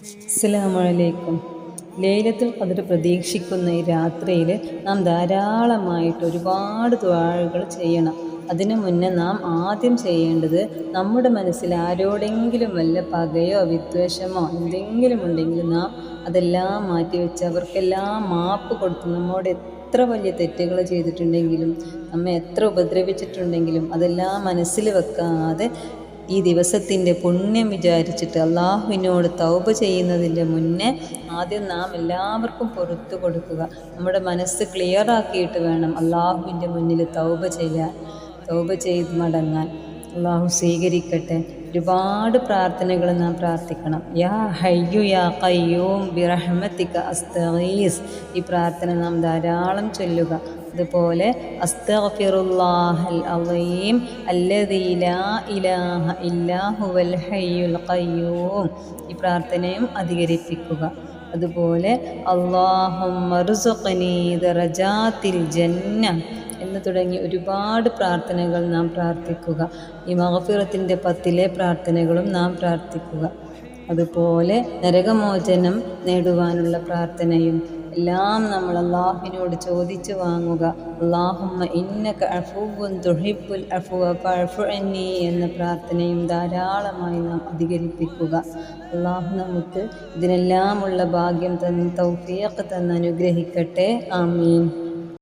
അസ്സലാമു അലൈക്കും. ലൈലത്തുൽ ഖദ്ർ പ്രതീക്ഷിക്കുന്ന ഈ രാത്രിയിൽ നാം ധാരാളമായിട്ട് ഒരുപാട് ദുആകൾ ചെയ്യണം. അതിനു മുന്നേ നാം ആദ്യം ചെയ്യേണ്ടത് നമ്മുടെ മനസ്സിൽ ആരോടെങ്കിലും വല്ല പകയോ വിദ്വേഷമോ എന്തെങ്കിലും ഉണ്ടെങ്കിൽ നാം അതെല്ലാം മാറ്റിവെച്ച് അവർക്കെല്ലാം മാപ്പ് കൊടുത്ത് നമ്മോട് എത്ര വലിയ തെറ്റുകൾ ചെയ്തിട്ടുണ്ടെങ്കിലും നമ്മെ എത്ര ഉപദ്രവിച്ചിട്ടുണ്ടെങ്കിലും അതെല്ലാം മനസ്സിൽ വെക്കാതെ ഈ ദിവസത്തിൻ്റെ പുണ്യം വിചാരിച്ചിട്ട് അള്ളാഹുവിനോട് തൗബ ചെയ്യുന്നതിൻ്റെ മുന്നേ ആദ്യം നാം എല്ലാവർക്കും പുറത്തു കൊടുക്കുക. നമ്മുടെ മനസ്സ് ക്ലിയറാക്കിയിട്ട് വേണം അള്ളാഹുവിൻ്റെ മുന്നിൽ തൗബ ചെയ്ത് മടങ്ങാൻ. അള്ളാഹു സ്വീകരിക്കട്ടെ. ഒരുപാട് പ്രാർത്ഥനകൾ നാം പ്രാർത്ഥിക്കണം. യാ ഹയ്യു യാ ഖയ്യൂം ബിറഹ്മതിക അസ്തഗീസ്. ഈ പ്രാർത്ഥന നാം ധാരാളം ചൊല്ലുക. അതുപോലെ അസ്തഗ്ഫിറുല്ലാഹൽ അളീം അല്ലദീ ലാ ഇലാഹ ഇല്ലാ ഹുവൽ ഹയ്യുൽ ഖയ്യൂം. ഈ പ്രാർത്ഥനയും അധികരിപ്പിക്കുക. അതുപോലെ അല്ലാഹുമ്മ ർസുഖ്നി ദറജാത്തിൽ ജന്ന എന്ന് തുടങ്ങി ഒരുപാട് പ്രാർത്ഥനകൾ നാം പ്രാർത്ഥിക്കുക. ഈ മഗ്ഫിറത്തിൻ്റെ 10 പ്രാർത്ഥനകളും നാം പ്രാർത്ഥിക്കുക. അതുപോലെ നരകമോചനം നേടുവാനുള്ള പ്രാർത്ഥനയും എല്ലാം നമ്മൾ അള്ളാഹുവിനോട് ചോദിച്ചു വാങ്ങുക. അല്ലാഹുമ്മ ഇന്നക അഫുവ്വുൻ തുഹിബ്ബുൽ അഫ്വ ഫഅഫു അന്നി എന്ന പ്രാർത്ഥനയും ധാരാളമായി നാം അധികരിപ്പിക്കുക. അള്ളാഹു നമുക്ക് ഇതിനെല്ലാമുള്ള ഭാഗ്യം തന്ന് തൗഫീഖ് തന്ന് അനുഗ്രഹിക്കട്ടെ. ആമീൻ.